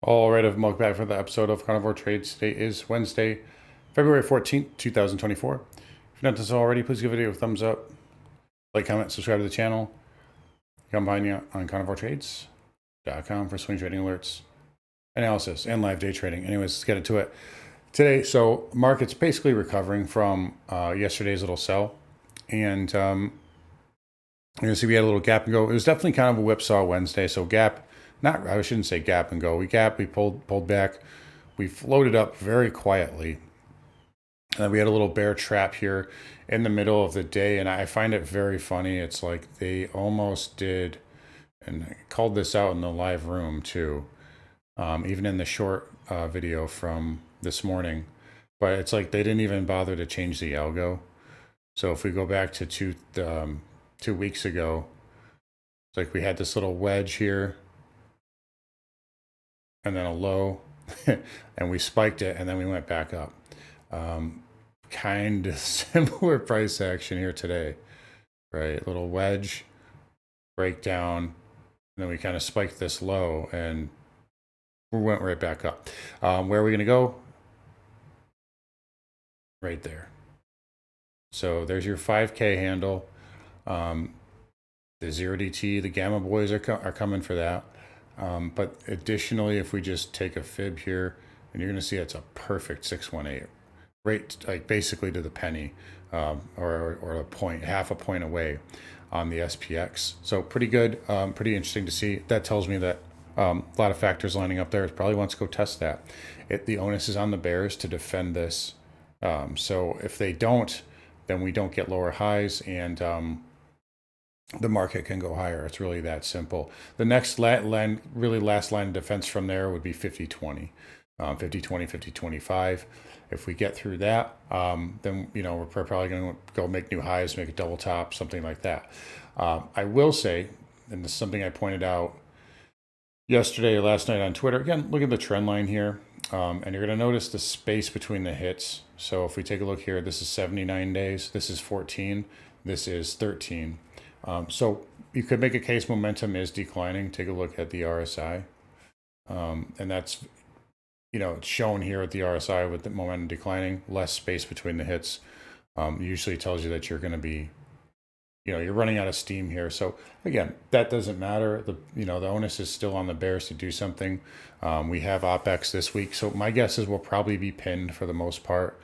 All right, I've back for the episode of Carnivore Trades. Today is Wednesday, February 14th, 2024. If you've not done so already, please give the video a thumbs up, like, comment, subscribe to the channel. Come find me on carnivoretrades.com for swing trading alerts, analysis, and live day trading. Anyways, let's get into it. Today, so market's basically recovering from yesterday's little sell. And you're going to see we had a little gap and go. It was definitely kind of a whipsaw Wednesday. So gap, I shouldn't say gap and go. We pulled back. We floated up very quietly. And then we had a little bear trap here in the middle of the day. And I find it very funny. It's like they almost did, and I called this out in the live room too, even in the short video from this morning. But it's like they didn't even bother to change the algo. So if we go back to 2 weeks ago, it's like we had this little wedge here and then a low and we spiked it and then we went back up. Kind of similar price action here today, right? Little wedge, breakdown, and then we kind of spiked this low and we went right back up. Where are we going to go? Right there. So there's your 5K handle. The 0DT, the Gamma boys are coming for that. But additionally, if we just take a fib here, and you're going to see it's a perfect 618, right, like basically to the penny, or a point, half a point away on the SPX. So pretty good, pretty interesting to see. That tells me that a lot of factors lining up there. It probably wants to go test that. The onus is on the bears to defend this. So if they don't, then we don't get lower highs, and the market can go higher. It's really that simple. The next really last line of defense from there would be 50-20, 50-20, 50-25. If we get through that, then we're probably going to go make new highs, make a double top, something like that. I will say, and this is something I pointed out yesterday or last night on Twitter. Again, look at the trend line here, and you're going to notice the space between the hits. So if we take a look here, this is 79 days, this is 14, this is 13. So you could make a case momentum is declining. Take a look at the RSI, and that's it's shown here at the RSI with the momentum declining, less space between the hits. Usually tells you that you're going to be you're running out of steam here. So again, that doesn't matter. The onus is still on the bears to do something. We have OPEX this week, so my guess is we'll probably be pinned for the most part.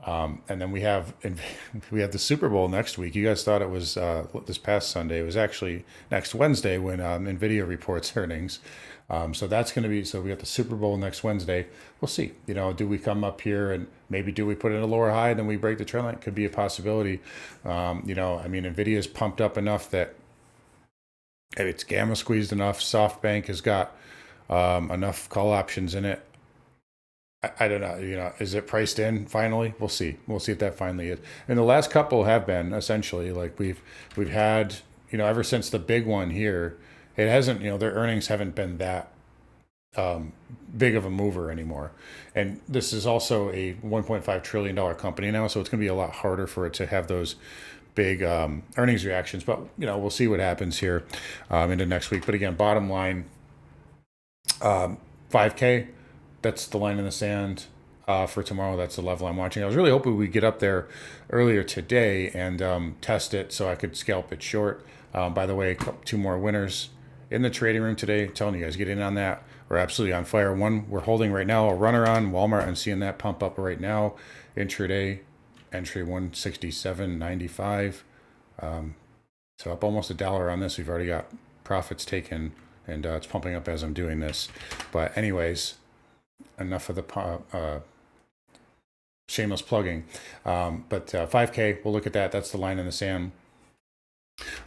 And then we have the Super Bowl next week. You guys thought it was this past Sunday. It was actually next Wednesday when NVIDIA reports earnings. So that's going to be, so we got the Super Bowl next Wednesday. We'll see. Do we come up here and maybe do we put in a lower high, then we break the trend line? Could be a possibility. NVIDIA is pumped up enough that it's gamma squeezed enough. SoftBank has got enough call options in it. I don't know, is it priced in finally? We'll see. We'll see if that finally is. And the last couple have been essentially like we've had, ever since the big one here, it hasn't, their earnings haven't been that big of a mover anymore. And this is also a $1.5 trillion company now, so it's going to be a lot harder for it to have those big earnings reactions. But, we'll see what happens here into next week. But again, bottom line, 5K. That's the line in the sand for tomorrow. That's the level I'm watching. I was really hoping we'd get up there earlier today and test it so I could scalp it short. By the way, 2 more winners in the trading room today. I'm telling you guys, get in on that. We're absolutely on fire. One we're holding right now, a runner on Walmart. I'm seeing that pump up right now. Intraday entry 167.95. So up almost $1 on this. We've already got profits taken, and it's pumping up as I'm doing this. But anyways, enough of the shameless plugging. But 5K, we'll look at that. That's the line in the sand.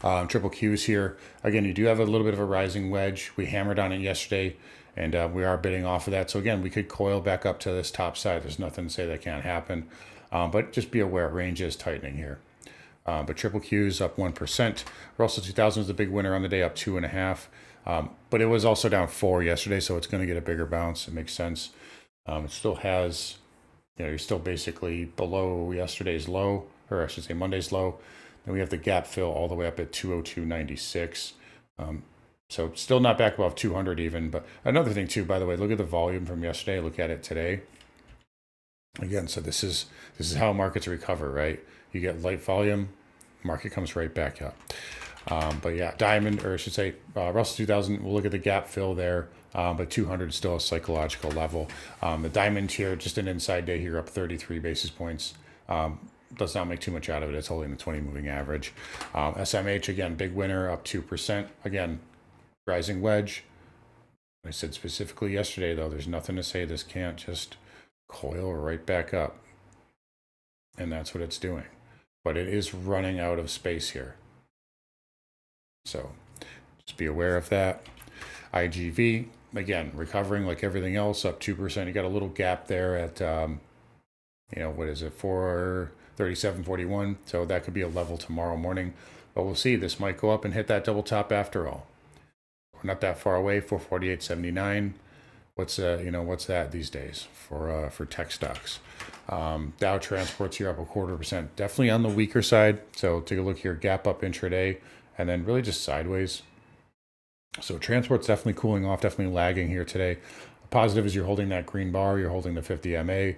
Triple Qs here. Again, you do have a little bit of a rising wedge. We hammered on it yesterday, and we are bidding off of that. So again, we could coil back up to this top side. There's nothing to say that can't happen. But just be aware, range is tightening here. But triple Qs up 1%. Russell 2000 was the big winner on the day, up 2.5. But it was also down 4 yesterday, so it's going to get a bigger bounce. It makes sense. It still has, you're still basically below yesterday's low, or I should say Monday's low. Then we have the gap fill all the way up at 202.96. So So still not back above 200 even. But another thing too, by the way, look at the volume from yesterday. Look at it today. Again, so this is how markets recover, right? You get light volume, market comes right back up. But yeah, diamond, or I should say, Russell 2000. We'll look at the gap fill there. But 200 is still a psychological level. The diamond here, just an inside day here, up 33 basis points. Does not make too much out of it. It's holding the 20 moving average. SMH, again, big winner, up 2%. Again, rising wedge. I said specifically yesterday, though, there's nothing to say this can't just coil right back up. And that's what it's doing. But it is running out of space here. So just be aware of that. IGV, again, recovering like everything else, up 2%. You got a little gap there at, what is it, 437.41. So that could be a level tomorrow morning. But we'll see. This might go up and hit that double top after all. We're not that far away. 448.79. What's that these days for tech stocks? Dow transports here up 0.25%. Definitely on the weaker side. So take a look here. Gap up intraday, and then really just sideways. So transport's definitely cooling off, definitely lagging here today. Positive is you're holding that green bar, you're holding the 50 MA,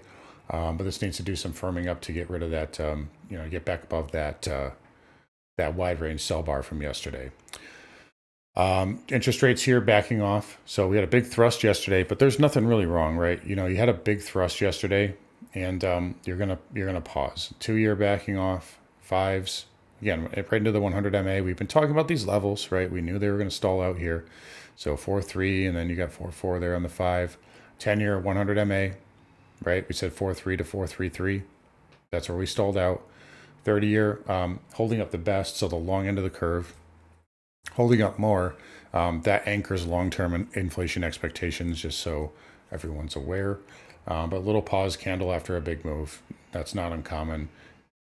but this needs to do some firming up to get rid of that, get back above that wide range sell bar from yesterday. Interest rates here backing off. So we had a big thrust yesterday, but there's nothing really wrong, right? You had a big thrust yesterday, and you're gonna pause. 2-year backing off, 5s. Again, right into the 100 MA. We've been talking about these levels, right? We knew they were going to stall out here. So 4.3, and then you got 4.4 there on the 5. 10-year 100 MA, right? We said 4.3 to 4.33. That's where we stalled out. 30-year holding up the best, so the long end of the curve. Holding up more, that anchors long-term inflation expectations, just so everyone's aware. But little pause candle after a big move. That's not uncommon.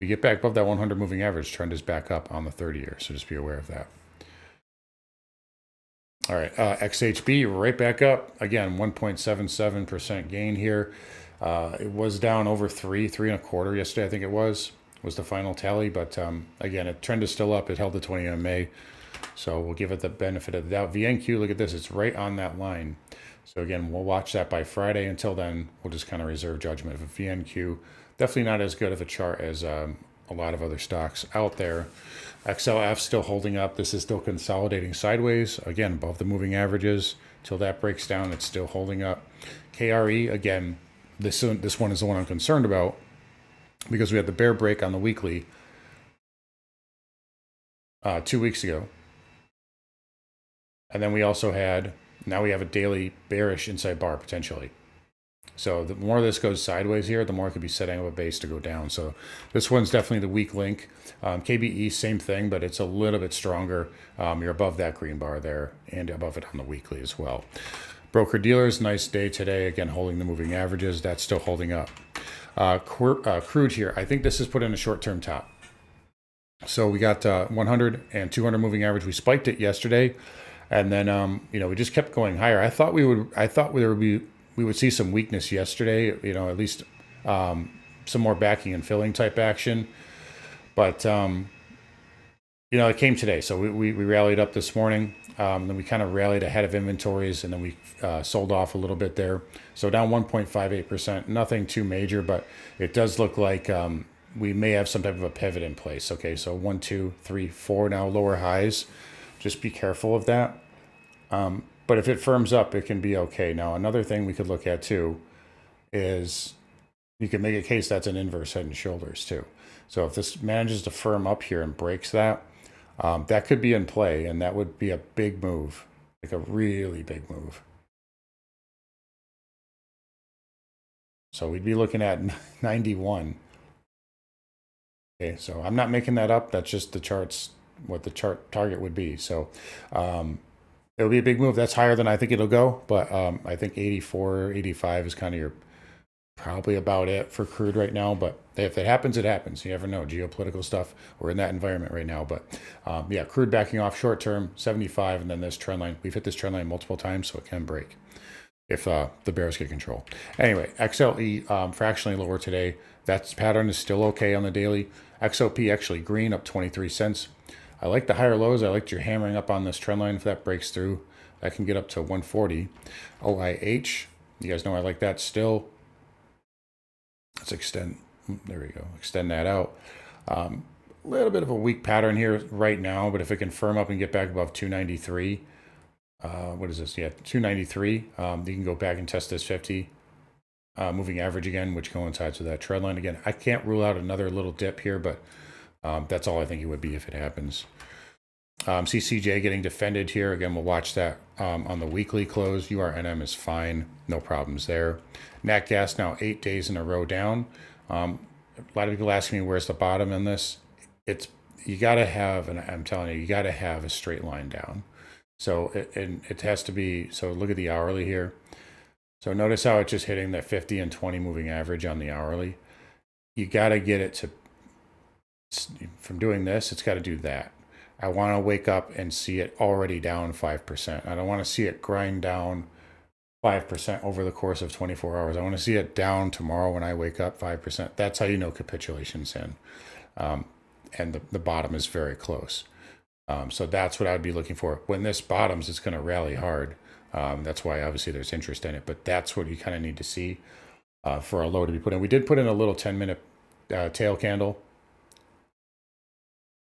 We get back above that 100 moving average, trend is back up on the 30-year, so just be aware of that. All right, XHB right back up. Again, 1.77% gain here. It was down over 3.25 yesterday, I think it was the final tally. But again, the trend is still up. It held the 20 MA, so we'll give it the benefit of the doubt. VNQ, look at this. It's right on that line. So again, we'll watch that by Friday. Until then, we'll just kind of reserve judgment. If VNQ, definitely not as good of a chart as a lot of other stocks out there. XLF still holding up. This is still consolidating sideways. Again, above the moving averages. Till that breaks down, it's still holding up. KRE, again, this one is the one I'm concerned about because we had the bear break on the weekly 2 weeks ago. And then we also now we have a daily bearish inside bar potentially. So the more this goes sideways here, the more it could be setting up a base to go down. So this one's definitely the weak link. KBE, same thing, but it's a little bit stronger. You're above that green bar there and above it on the weekly as well. Broker dealers, nice day today. Again, holding the moving averages. That's still holding up. Crude here. I think this is put in a short-term top. So we got 100 and 200 moving average. We spiked it yesterday, and then we just kept going higher. I thought we would see some weakness yesterday, at least some more backing and filling type action. But, it came today. So we rallied up this morning. Then we kind of rallied ahead of inventories, and then we sold off a little bit there. So down 1.58%. Nothing too major, but it does look like we may have some type of a pivot in place. Okay, so 1, 2, 3, 4 now lower highs. Just be careful of that. But if it firms up, it can be okay. Now, another thing we could look at too is you can make a case that's an inverse head and shoulders too. So if this manages to firm up here and breaks that, that could be in play, and that would be a big move, like a really big move. So we'd be looking at 91. Okay, so I'm not making that up. That's just the charts, what the chart target would be. So it'll be a big move. That's higher than I think it'll go, but I think 84, 85 is kind of probably about it for crude right now. But if it happens, it happens. You never know. Geopolitical stuff. We're in that environment right now. But yeah, crude backing off short term, 75, and then this trend line. We've hit this trend line multiple times, so it can break if the bears get control. Anyway, XLE fractionally lower today. That pattern is still okay on the daily. XOP actually green, up 23 cents. I like the higher lows. I liked your hammering up on this trend line. If that breaks through, that can get up to 140. OIH, you guys know I like that still. Let's extend, there we go, extend that out. A little bit of a weak pattern here right now, but if it can firm up and get back above 293, what is this? Yeah, 293. You can go back and test this 50 moving average again, which coincides with that trend line again. I can't rule out another little dip here, but that's all I think it would be if it happens. CCJ getting defended here. Again, we'll watch that on the weekly close. URNM is fine. No problems there. Nat gas now 8 days in a row down. A lot of people asking me where's the bottom in this. You got to have, and I'm telling you, you got to have a straight line down. So it has to be, so look at the hourly here. So notice how it's just hitting that 50 and 20 moving average on the hourly. You got to get it to, from doing this, it's got to do that. I want to wake up and see it already down 5%. I don't want to see it grind down 5% over the course of 24 hours. I want to see it down tomorrow when I wake up 5%. That's how you know capitulation's in. And the bottom is very close. So that's what I'd be looking for. When this bottoms, it's going to rally hard. That's why obviously there's interest in it. But that's what you kind of need to see for a low to be put in. We did put in a little 10-minute tail candle.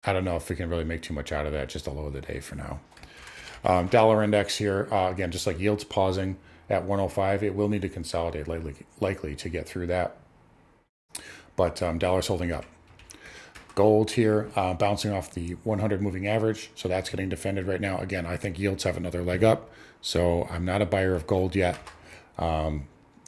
I don't know if we can really make too much out of that. Just a low of the day for now. Dollar index here, again, just like yields pausing at 105, it will need to consolidate likely to get through that. But dollar's holding up. Gold here, bouncing off the 100 moving average. So that's getting defended right now. Again, I think yields have another leg up. So I'm not a buyer of gold yet, at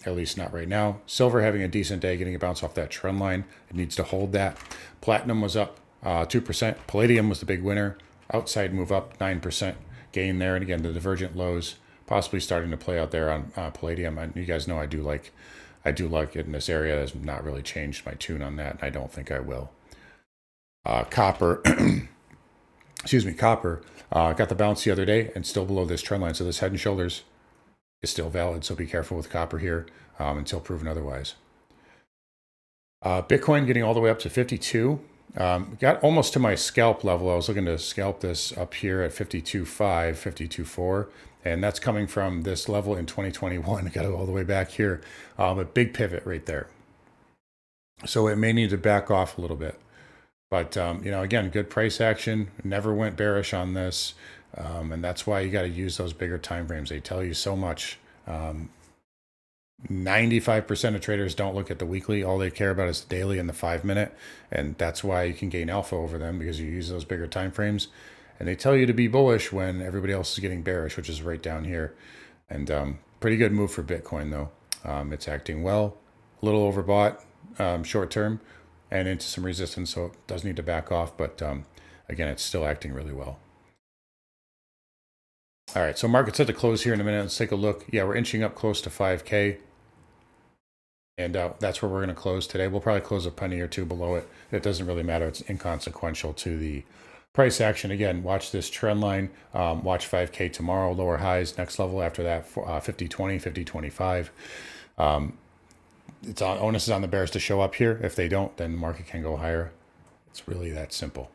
least not right now. Silver having a decent day, getting a bounce off that trend line. It needs to hold that. Platinum was up 2%. Palladium was the big winner. Outside move up 9% gain there. And again, the divergent lows possibly starting to play out there on Palladium. And you guys know I do like it in this area. Has not really changed my tune on that. And I don't think I will. Copper, excuse me, copper got the bounce the other day and still below this trend line. So this head and shoulders is still valid. So be careful with copper here until proven otherwise. Bitcoin getting all the way up to 52. Got almost to my scalp level. I was looking to scalp this up here at 52.5, 52.4, and that's coming from this level in 2021. Got it all the way back here. A big pivot right there. So it may need to back off a little bit. But, again, good price action. Never went bearish on this. And that's why you got to use those bigger time frames. They tell you so much. 95% of traders don't look at the weekly. All they care about is the daily and the 5-minute. And that's why you can gain alpha over them, because you use those bigger time frames. And they tell you to be bullish when everybody else is getting bearish, which is right down here. And pretty good move for Bitcoin, though. It's acting well. A little overbought short term and into some resistance, so it does need to back off. But again, it's still acting really well. All right, so market's set to close here in a minute. Let's take a look. Yeah, we're inching up close to 5K. And that's where we're going to close today. We'll probably close a penny or two below it. It doesn't really matter. It's inconsequential to the price action. Again, watch this trend line. Watch 5K tomorrow, lower highs. Next level after that, 50.20, 50.25. It's on, onus is on the bears to show up here. If they don't, then the market can go higher. It's really that simple.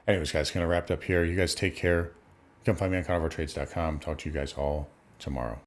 Anyways, guys, going to wrap it up here. You guys take care. You can find me on CarnivoreTrades.com. Talk to you guys all tomorrow.